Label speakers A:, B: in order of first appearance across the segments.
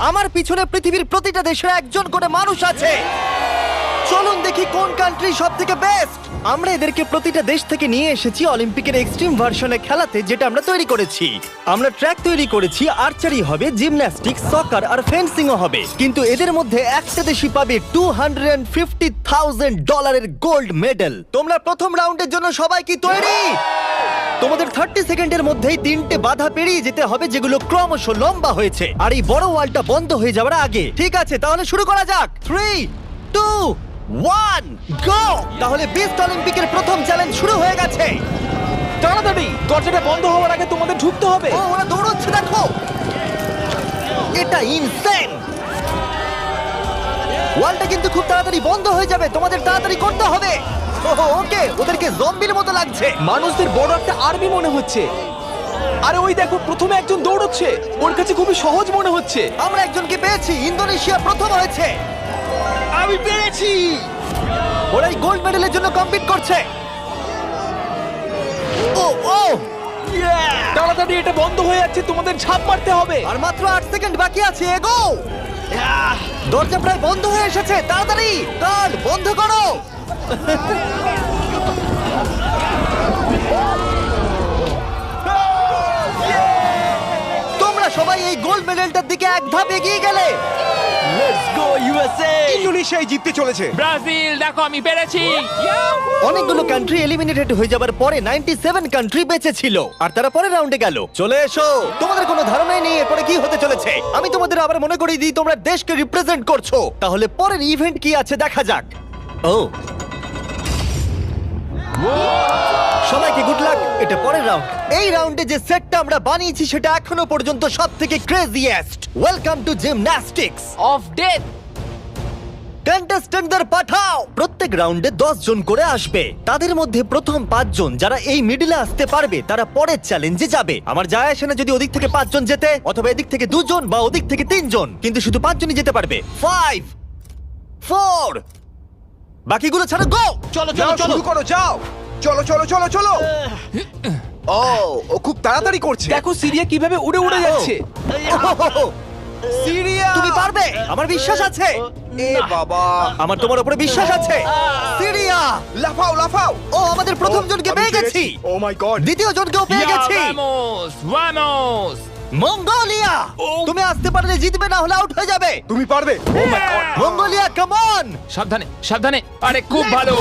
A: আমার পিছনে পৃথিবীর প্রতিটা দেশের একজন করে মানুষ আছে। চলুন দেখি কোন কান্ট্রি সব থেকে বেস্ট। আমরা এদেরকে প্রতিটা দেশ থেকে নিয়ে এসেছি অলিম্পিকের এক্সট্রিম ভার্সনে খেলাতে, যেটা আমরা তৈরি করেছি। আমরা ট্র্যাক তৈরি করেছি, আর্চারি হবে, জিমন্যাস্টিক্স, সকার আর ফেন্সিংও হবে। কিন্তু এদের মধ্যে একটা দেশই পাবে $250,000 গোল্ড মেডেল। তোমরা প্রথম রাউন্ডের জন্য সবাই কি তৈরি? তোমাদের 30 সেকেন্ডের মধ্যেই 3টে বাধা পেরিয়ে যেতে হবে, যেগুলো ক্রমশ লম্বা হয়েছে, আর এই বড় ওয়ালটা বন্ধ হয়ে যাওয়ার আগে। ঠিক আছে, তাহলে শুরু করা যাক। 3, 2, 1, গো! তাহলে বিস্ট অলিম্পিকের প্রথম চ্যালেঞ্জ শুরু হয়ে গেছে।
B: তাড়াতাড়ি, দরজাটা বন্ধ হওয়ার আগে তোমাদের ঢুকতে হবে।
A: ও, ওরা দৌড়চ্ছে, দেখো, এটা ইনসেন। ওয়ালটা কিন্তু খুব তাড়াতাড়ি বন্ধ হয়ে যাবে, তোমাদের তাড়াতাড়ি করতে হবে। ওকে, ওদেরকে জম্বির মতো লাগছে।
B: মানুষদের বড় একটা আর্মি মনে হচ্ছে। আরে ওই দেখো, প্রথমে একজন দৌড়চ্ছে, ওর কাছে খুবই সহজ মনে হচ্ছে।
A: আমরা একজনকে পেয়েছি, ইন্দোনেশিয়া প্রথম হয়েছে।
B: আমি পেরেছি।
A: ওরা এই গোল্ড মেডেলের জন্য কম্পিট করছে। ও ও,
B: তাড়াতাড়ি, এটা বন্ধ হয়ে যাচ্ছে, তোমাদের ঝাঁপ মারতে হবে।
A: আর মাত্র 8 সেকেন্ড বাকি আছে, এগো! দরজা প্রায় বন্ধ হয়ে এসেছে, তাড়াতাড়ি কার্ড বন্ধ করো। তোমরা সবাই এই গোল্ড মেডেলটার দিকে এক ধাপ এগিয়ে গেলে।
B: Let's go USA.
C: ইন্দোনেশিয়ায় জিততে চলেছে।
D: ব্রাজিল, দেখো আমি পেরেছি।
A: অনেকগুলো কান্ট্রি এলিমিনেটেড হয়ে যাবার পরে 97 কান্ট্রি বেঁচে ছিল, আর তারা পরের রাউন্ডে গেল। চলে এসো, তোমাদের কোনো ধারণাই নেই এরপরে কি হতে চলেছে। আমি তোমাদের আবার মনে করিয়ে দিই, তোমরা দেশকে রিপ্রেজেন্ট করছো। তাহলে পরের ইভেন্ট কি আছে দেখা যাক। ও, সবাইকে গুড লাক। এটা পরের রাউন্ড। এই রাউন্ডে যে সেটটা আমরা বানিয়েছি সেটা এখনো পর্যন্ত সবথেকে craziest. Welcome to gymnastics.
D: Of death.
A: কন্টেস্ট্যান্টদের পাঠাও। প্রত্যেক রাউন্ডে 10 জন করে আসবে। তাদের মধ্যে প্রথম 5 জন যারা এই মিডলে আসতে পারবে তারা পরের চ্যালেঞ্জে যাবে। আমার যায় আসে না যদি ওদিক থেকে 5 জন যেতে, অথবা এদিক থেকে 2 জন বা ওদিক থেকে 3 জন, কিন্তু শুধু 5 জনই যেতে পারবে। 5, 4, বাকিগুলো ছাড়ো, গো! চলো
C: যাও, শুরু করো, যাও। চলো চলো চলো চলো। ও খুব তাড়াতাড়ি করছে।
B: দেখো সিরিয়া কিভাবে উড়ে উড়ে যাচ্ছে।
C: সিরিয়া,
A: তুমি পারবে, আমার বিশ্বাস আছে।
C: এ বাবা,
A: আমার তোমার উপরে বিশ্বাস আছে। সিরিয়া,
C: লাফাও লাফাও।
A: ও, আমাদের প্রথম জনকে পেয়ে গেছি।
C: ও মাই গড।
A: দ্বিতীয় জনকেও পেয়ে গেছি।
D: Vamos, vamos.
A: মঙ্গোলিয়া, তুমি আসতে পারলে জিতবে, না হলে আউট হয়ে যাবে।
C: তুমি পারবে। Oh my god.
A: Mongolia, come on!
D: সাবধানে, সাবধানে। আরে খুব ভালো।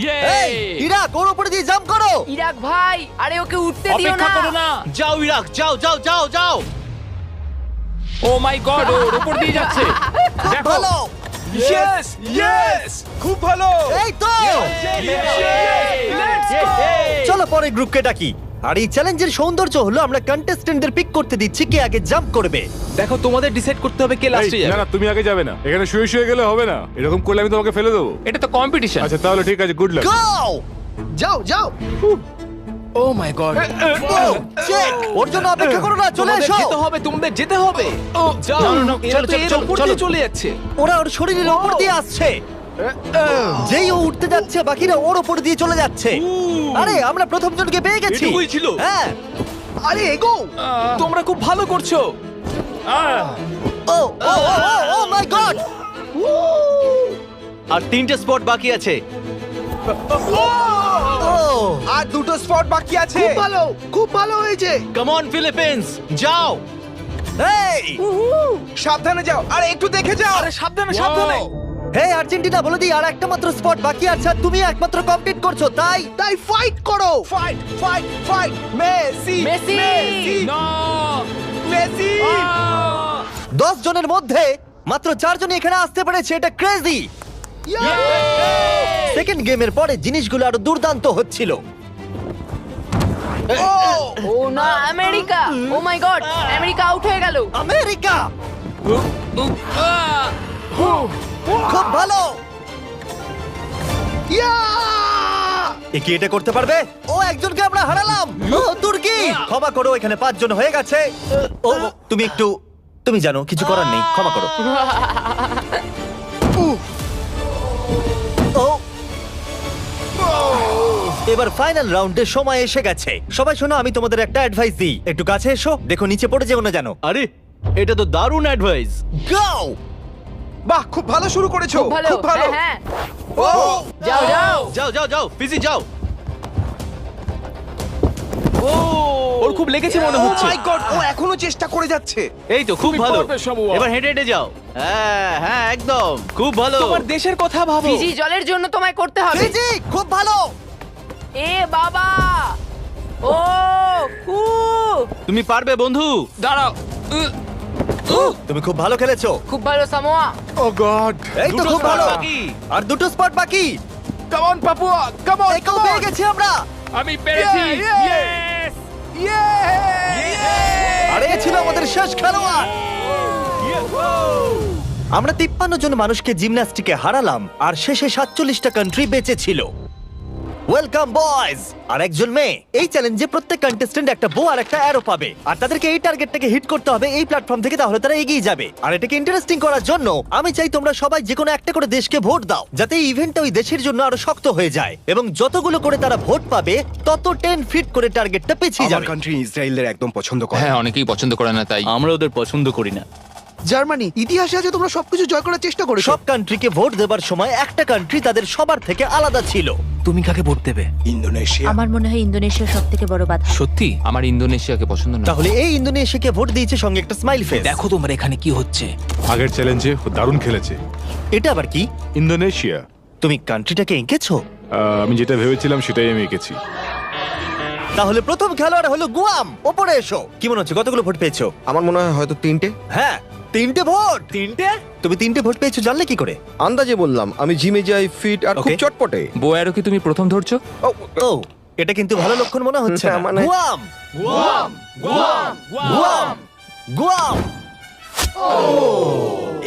D: ইয়ে।
A: এই, ইরাক, ওর উপরে দিয়ে জাম্প করো।
E: ইরাক ভাই, আরে ওকে উঠতে দিও
D: অপেক্ষা
E: না।
D: করো না।
A: যাও ইরাক, যাও যাও যাও যাও।
D: ও মাই গড, ওর উপর দিয়ে যাচ্ছে।
A: খুব
D: দেখো।
A: ভালো।
C: ইয়েস ইয়েস, খুব ভালো।
A: এই তো, চলো পরে গ্রুপকে ডাকি। আর এই চ্যালেঞ্জের সৌন্দর্য হলো আমরা কন্টেস্টেন্টদের পিক করতে দিচ্ছি কে আগে জাম্প করবে।
B: দেখো তোমাদের ডিসাইড করতে হবে কে লাস্টে
F: এই, না
B: যাবে।
F: না, তুমি আগে যাবে না, এখানে শুয়ে শুয়ে গেলে হবে না। এরকম করলে আমি তোমাকে ফেলে দেবো।
D: এটা তো কম্পিটিশন।
F: আচ্ছা তাহলে ঠিক আছে, গুড লাক।
A: গো!
C: যাও যাও।
B: ও মাই গড।
A: চেক, ওর জন্য অপেক্ষা করো না, চলে
B: তোমাদের
A: এসো।
B: যেতে হবে, তোমাদের যেতে হবে। ও যাও,
D: না, না, না,
B: এরা
D: চলো,
B: তো এর
D: চলো,
B: উপর
D: চলো।
B: দিয়ে চলে যাচ্ছে।
A: ওরা ওর শরীরের উপর দিয়ে আসছে। যেই ও উঠতে যাচ্ছে, বাকিরা ওর উপর দিয়ে চলে যাচ্ছে। আরে আমরা প্রথম জনকে পেয়ে গেছি।
B: এটুকুই ছিল?
A: হ্যাঁ।
C: আরে এগো।
B: তোমরা খুব ভালো করছো।
A: ও ও ও মাই গড!
G: আর 3টে স্পট বাকি আছে।
A: ও,
C: আর দুটো স্পট বাকি আছে। খুব ভালো, খুব ভালো হয়েছে।
G: কাম অন ফিলিপিন্স, যাও।
A: এই,
C: সাবধানে যাও, আর একটু দেখে যাও।
B: আরে সাবধানে সাবধানে।
A: হে আর্জেন্টিনা, বলে দিই আর একটা মাত্র স্পট বাকি আছে, আর তুমি একমাত্র কমপ্লিট করছো, তাই
C: তাই ফাইট করো। Fight fight fight. Messi
E: Messi.
D: না।
C: মেসি।
A: 10 জনের মধ্যে মাত্র 4 জনই এখানে আসতে পেরেছে। এটা ক্রেজি। সেকেন্ড গেমের পরে জিনিসগুলো আরো দুর্দান্ত হচ্ছিল।
E: ও না, America. O my god, America out হয়ে গেল।
A: আমেরিকা, খুব ভালো। এ কি এটা করতে পারবে? ও, একজনকে আমরা হারালাম। ও, তুর্কি, ক্ষমা করো, এখানে 5 জন হয়ে গেছে। ও, তুমি জানো কিছু করার নেই, ক্ষমা করো। ও, এবার ফাইনাল রাউন্ডের সময় এসে গেছে। সবাই শোনো, আমি তোমাদের একটা অ্যাডভাইস দিই, একটু কাছে এসো, দেখো নিচে পড়ে যেও না জানো।
G: আরে এটা তো দারুণ অ্যাডভাইস।
A: গো!
C: বাহ, খুব ভালো শুরু করেছো।
E: খুব ভালো,
C: খুব ভালো।
E: হ্যাঁ,
C: ও
E: যাও যাও।
G: যাও যাও যাও, ফিজি যাও।
B: ওর খুব লেগেছে মনে হচ্ছে।
C: মাই গড, ও এখনো চেষ্টা করে যাচ্ছে।
G: এই তো খুব
D: তুমি
G: ভালো।
D: পারবে, শামুয়া।
G: এবার হেঁটে হেঁটে যাও। হ্যাঁ হ্যাঁ, একদম খুব ভালো।
B: তোমার দেশের কথা ভাবো।
E: ফিজি, জলের জন্য তোমায় করতে হবে।
A: ফিজি, খুব ভালো।
E: এ বাবা, ও উ
G: তুমি পারবে বন্ধু।
D: দাঁড়াও।
A: তুমি খুব ভালো খেলেছো।
E: খুব ভালো সামোয়া।
F: ও গড।
A: এই তো
G: দুটো
A: খুব
G: spot
A: ভালো।
G: বাকি।
A: আর দুটো স্পট বাকি।
B: Come on Papua, come on,
A: একেও পেয়ে গেছি আমরা।
D: আমি পেরেছি।
B: Yeah,
D: Yes!
A: আর এ ছিল আমাদের শেষ খেলোয়াড়। আমরা 53 জন মানুষকে জিমন্যাস্টিকে হারালাম আর শেষে 47টা কান্ট্রি বেঁচে ছিল। Welcome boys. আর একজন মেয়ে। এই চ্যালেঞ্জে প্রত্যেক কন্টেস্ট্যান্ট একটা বো আর একটা অ্যারো পাবে, আর তাদেরকে এই টার্গেটটাকে হিট করতে হবে এই প্ল্যাটফর্ম থেকে, তাহলে তারা এগিয়ে যাবে। আর এটাকে ইন্টারেস্টিং করার জন্য আমি চাই তোমরা সবাই যে কোনো একটা করে দেশকে ভোট দাও, যাতে এই ইভেন্টটা ওই দেশের জন্য আরো শক্ত হয়ে যায়, এবং যতগুলো করে তারা ভোট পাবে তত 10 ফিট করে টার্গেটটা পিছিয়ে
C: আমার
A: যাবে।
C: কান্ট্রি ইসরায়েলের একদম পছন্দ করে।
D: হ্যাঁ, অনেকেই পছন্দ করে না তাই।
G: আমরা ওদের পছন্দ করি না।
C: জার্মানি, ইতিহাসে আছে তোমরা সবকিছু জয় করার চেষ্টা করেছো।
A: সব কান্ট্রিকে ভোট দেবার সময় একটা কান্ট্রি তাদের সবার থেকে আলাদা ছিল।
B: তুমি কাকে ভোট দেবে?
C: ইন্দোনেশিয়া।
H: আমার মনে হয় ইন্দোনেশিয়া সব থেকে বড় বাধা।
B: সত্যি?
D: আমার ইন্দোনেশিয়াকে পছন্দ না।
A: তাহলে এই ইন্দোনেশিয়াকে ভোট দিয়েছে সঙ্গে একটা স্মাইল ফেস।
B: দেখো তোমার এখানে কি হচ্ছে।
F: আগের চ্যালেঞ্জে দারুণ খেলেছে।
A: এটা আবার কি?
F: ইন্দোনেশিয়া।
A: তুমি কান্ট্রিটাকে এঁকেছো?
F: আমি যেটা ভেবেছিলাম সেটাই আমি এঁকেছি।
A: তাহলে প্রথম খেলোয়াড় হলো গুয়াম। ওপরে এসো। কি মনে হচ্ছে কতগুলো ভোট পেয়েছো?
I: আমার মনে হয় হয়তো 3টে।
A: হ্যাঁ, 3টে ভোট।
B: 3টে?
A: তুমি 3টে ভোট পেয়েছো জানলে কি করে?
I: আন্দাজে বললাম, আমি জিমে যাই, ফিট আর খুব
A: Okay.
I: চটপটে।
D: বোয়ারও কি তুমি প্রথম ধরছো?
I: ও,
A: ও, এটা কিন্তু ভালো লক্ষণ মনে হচ্ছে না।
I: হ্যাঁ, মানে-
A: গুয়াম, গুয়াম।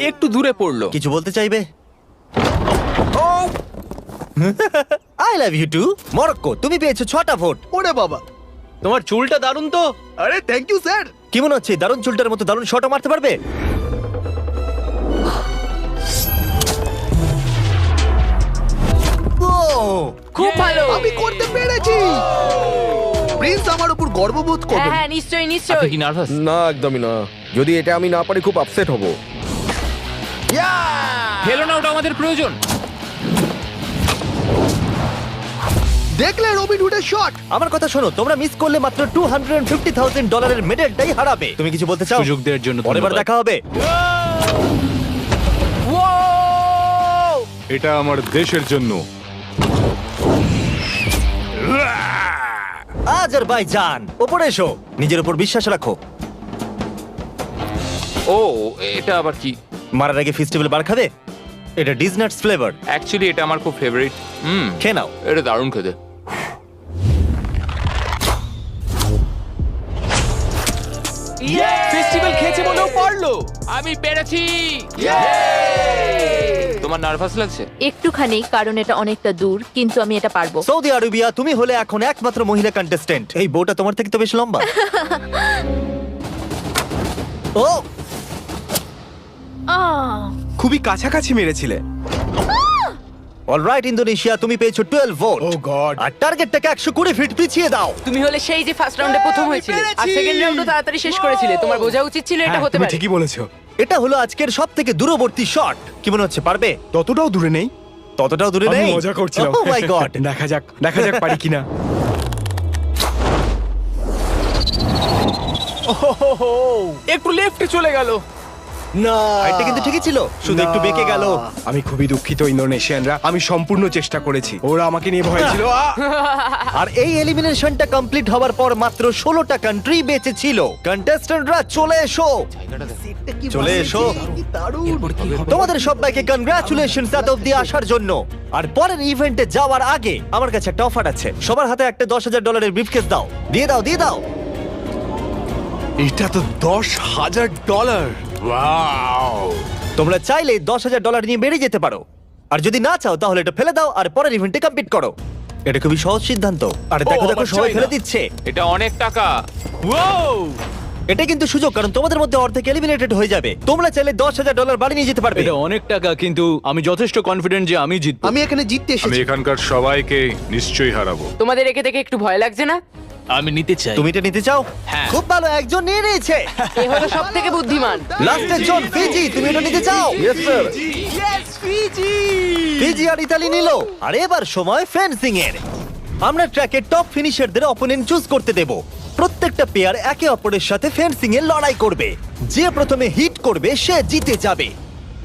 B: একটু দূরে পড়লো।
A: কিছু বলতে চাইবে? I love you too. Morocco, তুমি পেয়েছো 6টা ভোট।
C: ওরে বাবা।
G: তোমার চুলটা দারুণ তো।
C: আরে থ্যাংক ইউ স্যার।
A: কি মনে হচ্ছে দারুণ চুলটার মতো দারুণ শটও মারতে পারবে? ও,
E: খুব ভালো।
C: আমি করতে পেরেছি। প্রিন্স আমার উপর গর্ববোধ
E: হ্যাঁ
C: করবে।
E: হ্যাঁ, নিশ্চয়ই
D: আপনি
E: নিশ্চয়ই।
D: কি নার্ভাস?
I: না, একদমই না। যদি এটা আমি না পারি খুব আপসেট হব।
D: খেলো না, ওটা আমাদের প্রয়োজন।
C: দেখলে রবিন হুডের শট।
A: আমার কথা শোনো, তোমরা মিস করলে মাত্র $250,000 মেডেলটাই হারাবে। তুমি কিছু বলতে চাও?
G: সুযোগ দেওয়ার জন্য
A: পরের বার
G: ধন্যবাদ।
A: দেখা হবে।
F: এটা আমার দেশের জন্য।
A: আজারবাইজান, ওপরে এসো। নিজের উপর বিশ্বাস রাখো।
D: ও, এটা আবার কি?
A: মারার আগে ফেস্টিভ্যাল বার খাবে? এটা ডিজনাটস ফ্লেভার।
D: অ্যাকচুয়ালি এটা আমার খুব ফেভারিট।
A: খেয়ে নাও।
D: এটা দারুণ খেতে।
B: ফেস্টিভ্যাল খেয়েছে বলেও পারলো।
D: আমি পেরেছি। তোমার নার্ভাস লাগছে?
H: একটুখানি, কারণ এটা অনেকটা দূর, কিন্তু আমি এটা পারবো।
A: সৌদি আরবিয়া, তুমি হলে এখন একমাত্র মহিলা কন্টেস্ট্যান্ট। এই বউটা তোমার থেকে তো বেশ লম্বা। ও,
H: আহ,
C: খুবই কাছাকাছি মেরেছিলে।
A: অলরাইট ইন্দোনেশিয়া, তুমি পেয়েছো 12 ভোট।
C: ও গড।
A: আর টার্গেটটাকে 120 ফিট পিছিয়ে দাও।
E: তুমি হলে সেই যে ফার্স্ট রাউন্ডে প্রথম হয়েছিলে আর সেকেন্ড রাউন্ডও তাড়াতাড়ি শেষ করেছিলে। তোমার বোঝা উচিত ছিল এটা হতে
C: তুমি
E: পারে।
C: ঠিকই বলেছো।
A: এটা হলো আজকের সব থেকে দূরবর্তী শট। কি মনে হচ্ছে পারবে?
C: ততটাও দূরে নেই।
A: ততটাও দূরে
C: আমি
A: নেই।
C: মজা করছিলাম।
A: ও মাই গড।
C: দেখা যাক পারি কিনা।
B: একটু লেফটে চলে গেল।
C: না,
A: এটা কিন্তু ঠিকই ছিল, শুধু একটু বেঁকে গেল।
C: আমি খুবই দুঃখিত ইন্দোনেশিয়ানরা, আমি সম্পূর্ণ চেষ্টা করেছি। ওরা আমাকে নিয়ে ভয় ছিল।
A: আর এই এলিমিনেশনটা কমপ্লিট হওয়ার পর মাত্র 16টা কান্ট্রি বেঁচে ছিল। কন্টেস্ট্যান্টরা চলে এসো, চলে এসো। তোমাদের সবাইকে কনগ্রাচুলেশনস এত অব্দি আসার জন্য। আর পরের ইভেন্টে যাওয়ার আগে আমার কাছে একটা অফার আছে। সবার হাতে একটা $10,000 ব্রিফকেস দাও। দিয়ে দাও, দিয়ে দাও।
C: এটা তো $10,000।
A: তোমরা চাইলে $10,000 নিয়ে বেরিয়ে যেতে পারো, আর যদি না চাও তাহলে এটা ফেলে দাও আর পরের ইভেন্টে কমপ্লিট করো। এটা খুবই সহজ সিদ্ধান্ত। আর দেখো দেখো
B: আবার
A: সবাই
B: চাই না।
A: ফেলে দিচ্ছে।
D: এটা অনেক টাকা।
A: এটা কিন্তু সুযোগ, কারণ তোমাদের মধ্যে অর্ধেক এলিমিনেটেড হয়ে যাবে। তোমরা চাইলে $10,000 বাড়ি নিয়ে যেতে পারবে।
G: এটা অনেক টাকা, কিন্তু আমি যথেষ্ট কনফিডেন্ট যে আমি জিতবো।
C: আমি এখানে জিততে
F: আমি
C: এসেছি।
F: এখানকার সবাইকে নিশ্চয়ই হারাবো।
E: তোমাদের একে দেখে একটু ভয় লাগছে না?
G: আমি নিতে চাই।
A: তুমি এটা নিতে চাও?
G: হ্যাঁ।
A: খুব ভালো, একজন নিয়ে নিয়েছে।
E: এ হলো সব থেকে বুদ্ধিমান।
A: লাস্টের জন ফিজি, তুমি এটা নিতে চাও?
I: Yes sir.
A: ফিজি আর ইতালি নিল। আর এবার সময় ফেন্সিং এর। আমরা ট্র্যাকের টপ ফিনিশারদের অপোনেন্ট চুজ করতে দেব। প্রত্যেকটা পেয়ার একে অপরের সাথে ফেন্সিং এ লড়াই করবে। যে প্রথমে হিট করবে সে জিতে যাবে।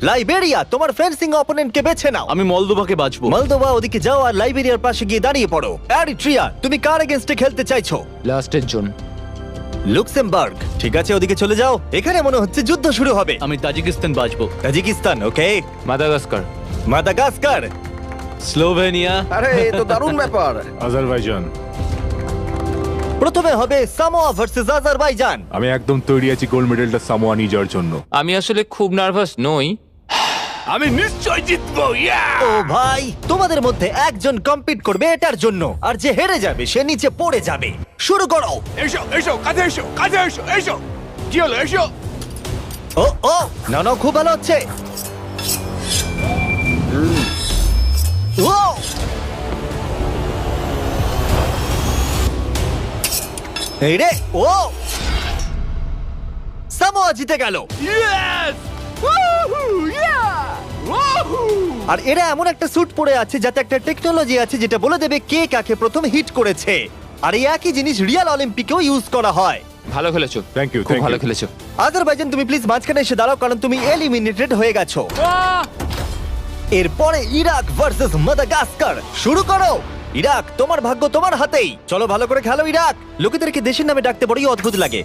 A: লাইবেরিয়া, তোমার ফেন্সিং অপোনেন্টকে বেছে নাও।
G: আমি মলদোভাকে বাঁচবো।
A: মলদোভা, ওদিকে যাও আর লাইবেরিয়ার পাশে গিয়ে দাঁড়িয়ে পড়ো। এরিট্রিয়া, তুমি কার এগেইনস্টে খেলতে চাইছো?
B: লাস্টের জন।
A: লুক্সেমবার্গ, ঠিক আছে, ওদিকে চলে যাও। এখানে মনে হচ্ছে যুদ্ধ শুরু হবে।
G: আমি তাজিকিস্তান বাঁচবো।
A: তাজিকিস্তান, ওকে।
B: মাদাগাস্কার।
A: Madagascar,
G: Slovenia.
I: আরে এ তো দারুণ ব্যাপার।
F: আজারবাইজান।
A: প্রথমে হবে সামোয়া ভার্সেস আজারবাইজান।
F: আমি একদম তৈরি আছি গোল্ড মেডেলটা সামোয়া নিয়ে যাওয়ার জন্য।
D: আমি আসলে খুব নার্ভাস নই।
G: আমি নিশ্চয় জিতবো।
A: ও ভাই, তোমাদের মধ্যে একজন কম্পিট করবে এটার জন্য, আর যে হেরে যাবে সে নিচে পড়ে যাবে। শুরু করো।
F: এসো এসো, কাছে এসো, কাছে এসো, এসো। কি হলো, এসো।
A: ও ও, না না, খুব ভালো হচ্ছে। ও, এই রে, ও, সামোয়া জিতে গেল। আর এরা এমন একটা স্যুট পরে আছে যাতে একটা টেকনোলজি আছে যেটা বলে দেবে কে কাকে প্রথম হিট করেছে। আর এই একই জিনিস রিয়াল অলিম্পিকেও ইউজ করা হয়।
D: ভালো খেলেছো।
F: Thank you,
D: খুব
F: thank
D: ভালো
F: you.
D: খেলেছো।
A: আজারবাইজান, তুমি প্লিজ মাঝখানে এসে দাঁড়াও, কারণ তুমি এলিমিনেটেড হয়ে গেছো। এরপরে ইরাক ভার্সেস মাদাগাস্কার। শুরু করো। ইরাক, তোমার ভাগ্য তোমার হাতেই। চলো, ভালো করে খেলো ইরাক। লোকেদেরকে দেশের নামে ডাকতে বড়ই অদ্ভুত লাগে।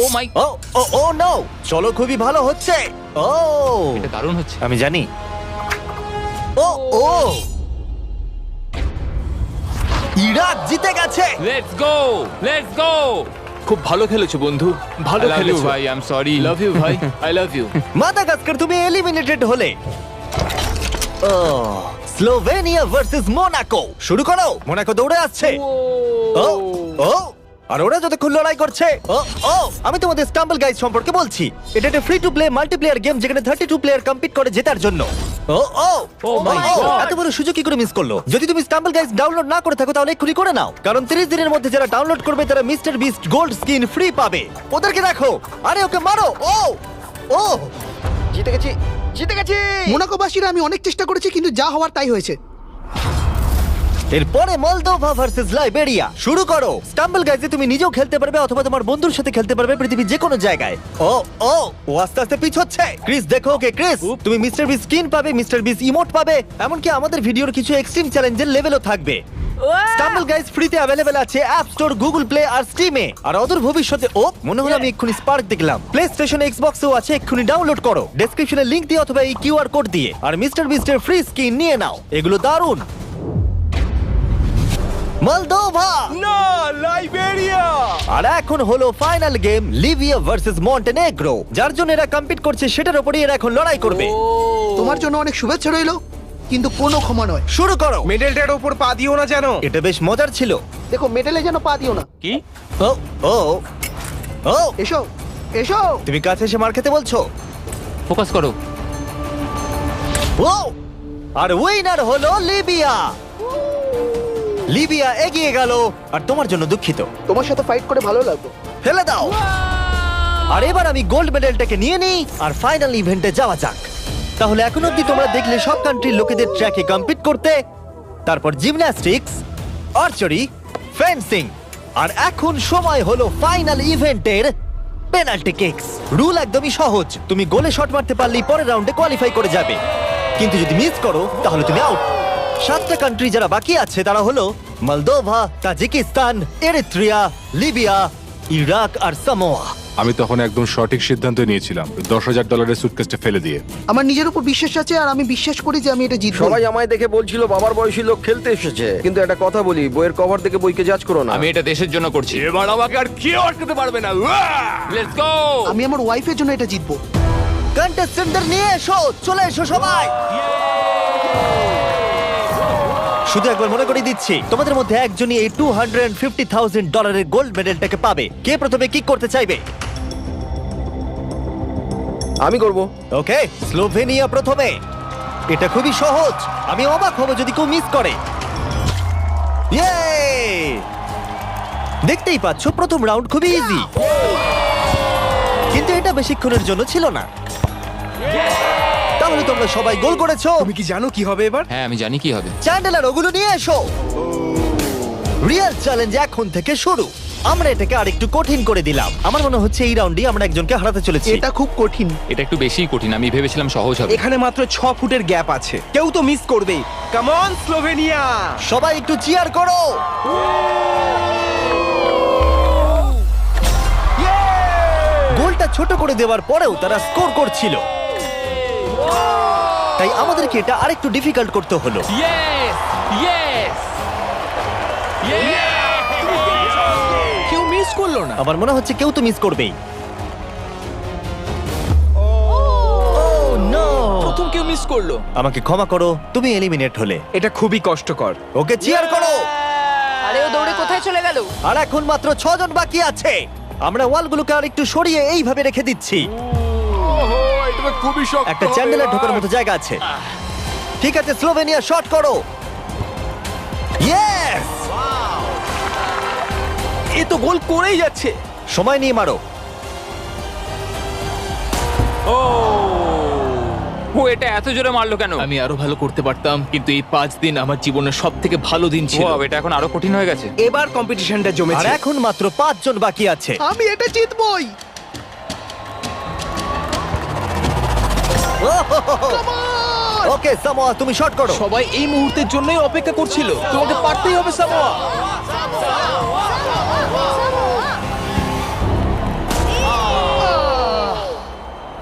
D: ও মাই,
A: ও ও ও নো, চলো, খুবই ভালো হচ্ছে। ও,
D: এটা দারুণ হচ্ছে।
A: আমি জানি। ও ও, ইরাক জিতে গেছে।
D: Let's go, let's go.
G: খুব ভালো খেলেছো বন্ধু, ভালো
D: I love you
G: খেলেছো
D: ভাই, I am sorry.
G: Love you ভাই, আই লাভ ইউ।
A: মাদাগাস্কার, তুমি এলিমিনেটেড হলে। ও, স্লোভেনিয়া ভার্সেস মোনাকো। শুরু করো। মোনাকো দৌড়ে আসছে। ও ও, আর ওরা যতক্ষণ লড়াই করছে। ও ও, আমি তোমাদের স্টাম্বল গাইজ সম্পর্কে বলছি। এটা একটা free to play multiplayer game যেখানে 32 প্লেয়ার কম্পিট করে জেতার জন্য। ও ও ও মাই গড, এত বড় সুযোগ কি করে মিস করলো? যদি তুমি স্টাম্বল গাইজ ডাউনলোড না করে থাকো তাহলে এক্ষুনি করে নাও, কারণ 30 দিনের মধ্যে যারা ডাউনলোড করবে তারা mister beast gold skin free পাবে। ওদেরকে দেখো। আরে ওকে মারো। ও ও,
I: জিতে গেছি, জিতে গেছি।
B: মোনাকোবাসীরা আমি অনেক চেষ্টা করেছি, কিন্তু যা হওয়ার তাই হয়েছে।
A: এরপরে মলদোভা ভার্সেস লাইবেরিয়া। শুরু করো। স্টাম্বল গাইজে তুমি নিজেও খেলতে পারবে অথবা তোমার বন্ধুর সাথে খেলতে পারবে পৃথিবীর যে কোনো জায়গায়। ও ও, ও আস্তে আস্তে পিছোচ্ছে। ক্রিস, দেখো ওকে। ক্রিস, তুমি মিস্টার বিস স্কিন পাবে, মিস্টার বিস ইমোট পাবে, এমনকি আমাদের ভিডিওর কিছু এক্সট্রিম চ্যালেঞ্জের লেভেলও থাকবে। স্টাম্বল গাইজ ফ্রিতে অ্যাভেলেবেল আছে অ্যাপ স্টোর, গুগল প্লে আর স্টিমে। আর অদূর ভবিষ্যতে, ও মনে হলো আমি এক্ষুনি স্পার্ক দেখলাম, প্লে স্টেশন, এক্সবক্সেও আছে। এক্ষুনি ডাউনলোড করো ডেসক্রিপশনে লিংক দিয়ে অথবা এই কিউআর কোড দিয়ে, আর মিস্টার বিস্টের ফ্রি স্কিন নিয়ে নাও। এগুলো দারুণ। মলদোভা,
B: না, লাইবেরিয়া।
A: আর এখন হলো final game, Libya versus Montenegro. যার জন্য এরা কম্পিট করছে সেটার উপরই এরা এখন লড়াই করবে।
B: তোমার জন্য অনেক শুভেচ্ছা রইলো, কিন্তু কোনো ক্ষমা নয়।
A: শুরু করো।
I: মেডেলটার উপর পা দিও না যেন।
A: এটা বেশ মজার ছিল।
B: দেখো, মেডেলে যেন পা দিও না।
G: কি?
A: ও ও ও,
B: এসো, এসো।
A: তুমি কাছে এসে মার খেতে বলছো?
D: ফোকাস করো।
A: ও, আর উইনার হলো লিবিয়া। লিবিয়া এগিয়ে গেল। আর তোমার জন্য দুঃখিত।
B: তোমার সাথে ফাইট করে ভালো লাগলো।
A: ফেলে দাও। আর এবার আমি গোল্ড মেডেলটাকে নিয়ে নিই আর ফাইনাল ইভেন্টে যাওয়া যাক। তাহলে এখন অব্দি তোমরা দেখলে সব কান্ট্রির লোকেদের ট্র্যাকে কম্পিট করতে, তারপর জিমন্যাস্টিক্স, আর্চারি, ফেন্সিং, আর এখন সময় হলো ফাইনাল ইভেন্টের পেনাল্টি কিকস। রুল একদমই সহজ, তুমি গোলে শট মারতে পারলেই পরের রাউন্ডে কোয়ালিফাই করে যাবে, কিন্তু যদি মিস করো তাহলে তুমি আউট। 7টা কান্ট্রি যারা বাকি আছে তারা হলো Moldova, Tajikistan, Eritrea, Libya, Iraq আর সামোয়া।
F: আমি তখন একদম সঠিক সিদ্ধান্ত নিয়েছিলাম, $10,000 সুটকেসটা ফেলে দিয়ে।
B: আমার নিজের উপর বিশ্বাস আছে, আর আমি বিশ্বাস করি যে আমি এটা জিতবো।
I: সবাই আমায় দেখে বলছিল বাবার বয়সী লোক খেলতে এসেছে, কিন্তু একটা কথা বলি, বইয়ের কভার দেখে বইকে জাজ করো না।
D: আমি এটা দেশের জন্য করছি।
F: এবার আমাকে আর কেউ আটকাতে পারবে না।
D: Let's go.
B: আমি আমার ওয়াইফের জন্য এটা জিতবো।
A: কন্টেস্টেন্টদের নিয়ে এসো, চলে এসো সবাই। শুধু একবার মনে করিয়ে দিচ্ছি, তোমাদের মধ্যে একজনই এই $250,000 গোল্ড মেডেলটাকে পাবে। কে প্রথমে কিক করতে চাইবে?
I: আমি করব।
A: ওকে, স্লোভেনিয়া প্রথমে। এটা খুবই সহজ, আমি অবাক হব যদি কেউ মিস করে। ইয়ে! দেখতেই পাচ্ছ প্রথম রাউন্ড খুবই ইজি, কিন্তু এটা বেশিক্ষণের জন্য ছিল না। তাহলে তোমরা সবাই গোল করেছো।
C: তুমি কি জানো কি হবে এবার?
D: হ্যাঁ আমি জানি কি হবে।
A: চ্যান্ডেলার ওগুলো নিয়ে এসো। রিয়েল চ্যালেঞ্জ এখন থেকে শুরু। আমরা এটাকে আরেকটু কঠিন করে দিলাম। আমার মনে হচ্ছে এই রাউন্ডে আমরা একজনকে হারাতে চলেছি।
B: এটা খুব কঠিন।
D: এটা একটু বেশিই কঠিন, আমি ভেবেছিলাম সহজ হবে।
B: এখানে মাত্র 6 ফুটের গ্যাপ আছে, কেউ তো মিস করবেই। Come on Slovenia!
A: সবাই একটু চিয়ার করো। গোলটা ছোট করে দেওয়ার পরেও তারা স্কোর করছিল, তাই আমাদেরকে এটা আরেকটু ডিফিকাল্ট করতে হলো।
D: ইয়েস ইয়েস
B: কেউ মিস করলো না।
A: আমার মনে হচ্ছে কেউ তো মিস করবেই।
B: প্রথম কেউ মিস করলো।
A: আমাকে ক্ষমা করো, তুমি এলিমিনেট হলে।
B: এটা খুবই কষ্টকর।
A: ওকে চিয়ার করো।
E: আরে ও দৌড়ে কোথায় চলে গেল?
A: আর এখন মাত্র 6 জন বাকি আছে। আমরা ওয়ালগুলোকে আর একটু সরিয়ে এইভাবে রেখে দিচ্ছি।
F: এটা খুবই শক্ত।
A: একটা চ্যান্ডেলার ঢোকার মতো জায়গা আছে। ঠিক আছে, স্লোভেনিয়া শট করো। ইয়েস!
B: এ তো গোল করেই যাচ্ছে।
A: সময় নিয়ে মারো।
D: ও এটা এত জোরে মারলো কেন?
J: আমি আরো ভালো করতে পারতাম, কিন্তু এই 5 দিন আমার জীবনের সব থেকে ভালো দিন ছিল।
D: Wow, এটা এখন আরো কঠিন হয়ে গেছে।
B: এবার কম্পিটিশনটা
A: আর
B: জমেছে।
A: এখন মাত্র 5 জন বাকি আছে।
B: আমি এটা জিতবই।
A: ওকে সামোয়া, তুমি শট করো।
B: সবাই এই মুহূর্তের জন্যই অপেক্ষা করছিল। তোমাকে পারতেই হবে সামোয়া।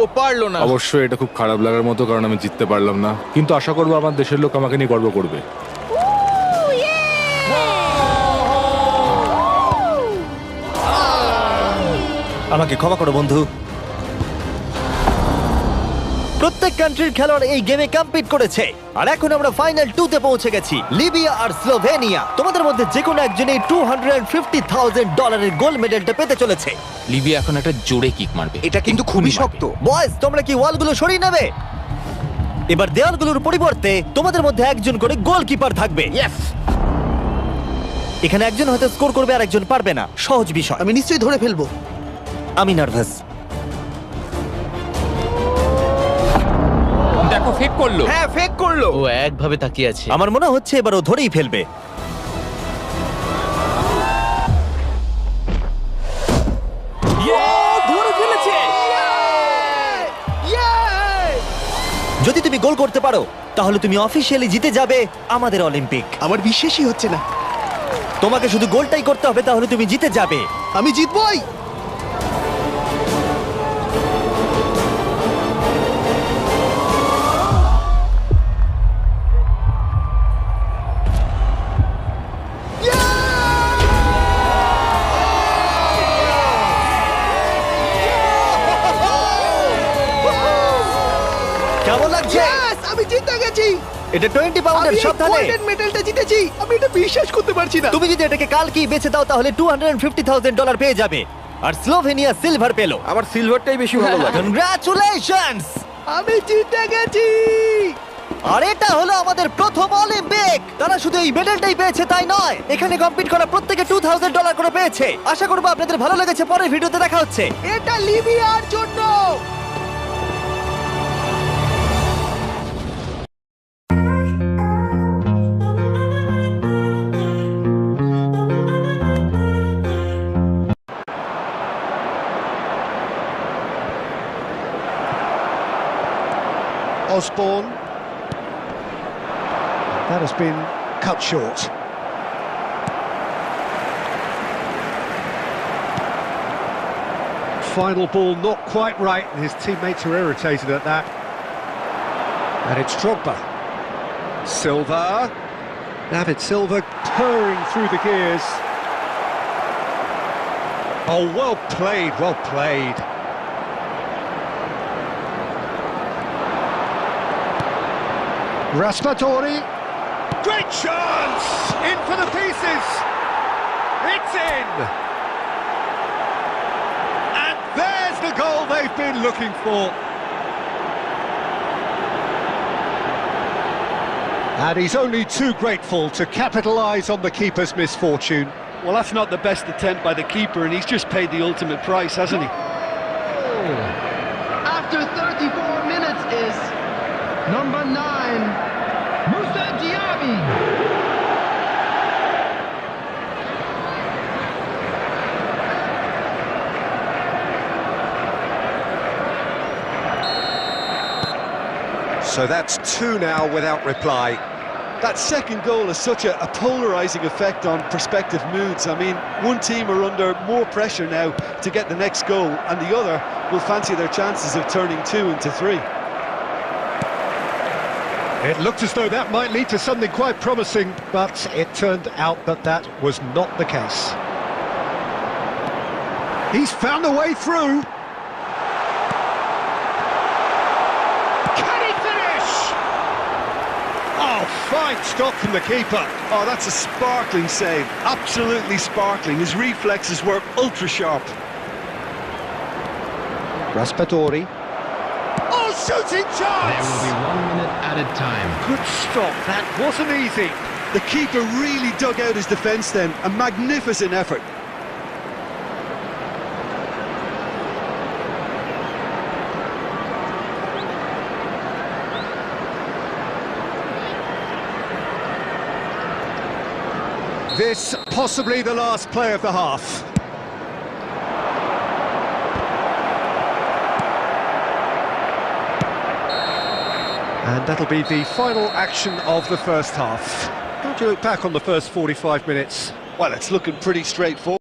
B: ও পারলো না।
F: অবশ্যই এটা খুব খারাপ লাগার মতো, কারণ আমি জিততে পারলাম না, কিন্তু আশা করবো আমার দেশের লোক আমাকে নিয়ে গর্ব করবে।
A: আমাকে ক্ষমা করো বন্ধু। প্রত্যেক কান্ট্রির খেলোয়াড় এই গেমে কম্পিট করেছে, আর এখন আমরা ফাইনাল 2 তে পৌঁছে গেছি। লিবিয়া আর স্লোভেনিয়া। তোমাদের মধ্যে যে কোনো একজনই $250,000 গোল্ড মেডেলটা পেতে চলেছে।
D: লিবিয়া এখন একটা জোরে কিক মারবে।
C: এটা কিন্তু খুবই শক্ত।
A: বয়েজ, তোমরা কি ওয়ালগুলো সরিয়ে নেবে? এবার দেওয়ালগুলোর পরিবর্তে তোমাদের মধ্যে একজন করে গোলকিপার থাকবে। এখানে একজন হয়তো স্কোর করবে আর একজন পারবে না। সহজ বিষয়।
C: আমি নিশ্চয়ই ধরে ফেলবো।
A: আমি নার্ভাস।
D: দেখো ফেক করলো।
B: হ্যাঁ, ফেক করলো।
J: ও একভাবে তাকিয়ে আছে।
A: আমার মনে হচ্ছে এবার ও ধরেই ফেলবে।
B: ধরে ফেলেছে।
A: যদি তুমি গোল করতে পারো তাহলে তুমি অফিসিয়ালি জিতে যাবে আমাদের অলিম্পিক।
C: আমার বিশ্বাসই হচ্ছে না।
A: তোমাকে শুধু গোলটাই করতে হবে, তাহলে তুমি জিতে যাবে।
C: আমি জিতবই।
A: কেমন লাগছে?
C: আমি জিতে গেছি।
A: এটা 20 পাউন্ডের, সাবধানে।
C: মেডেলটা জিতেছি। আমি এটা বিশ্বাস করতে পারছি না।
A: তুমি যদি এটাকে কালকেই বেচে দাও তাহলে $250,000 পেয়ে যাবে। আর স্লোভেনিয়া সিলভার পেলো।
I: আমার সিলভারটাই বেশি ভালো লাগে।
A: কনগ্রাচুলেশনস!
C: আমি জিতে গেছি।
A: আর এটা হলো আমাদের প্রথম অলিম্পিক। তারা শুধু এই মেডেলটাই পেয়েছে তাই নয়, এখানে কম্পিট করা প্রত্যেকে $2,000 করে পেয়েছে। আশা করবো আপনাদের ভালো লেগেছে। পরের ভিডিওতে দেখা হচ্ছে।
C: এটা লিবিয়ার জন্য। Osborne. That has been cut short. Final ball not quite right, and his teammates are irritated at that. And it's Drogba. Silva. David Silva purring through the gears. Oh, well played, well played. Raspadori, great chance! In for the pieces! It's in! And there's the goal they've been looking for. And he's only too grateful to capitalise on the keeper's misfortune. Well, that's not the best attempt by the keeper, and he's just paid the ultimate price, hasn't he?
K: After 34 minutes is number 9, Moussa Diaby.
C: So that's 2 now without reply. That second goal has such a polarising effect on prospective moods. I mean, one team are under more pressure now to get the next goal, and the other will fancy their chances of turning 2 into 3. It looked as though that might lead to something quite promising, but it turned out that that was not the case. He's found a way through. Oh, fine stop from the keeper. Oh, that's a sparkling save. Absolutely sparkling. His reflexes were ultra sharp. Raspadori. Oh, shooting chance!
K: There will be 1 minute added time.
C: Good stop. That wasn't easy. The keeper really dug out his defence then. A magnificent effort. This possibly the last play of the half. And that'll be the final action of the first half. How do you look back on the first 45 minutes? Well, it's looking pretty straightforward.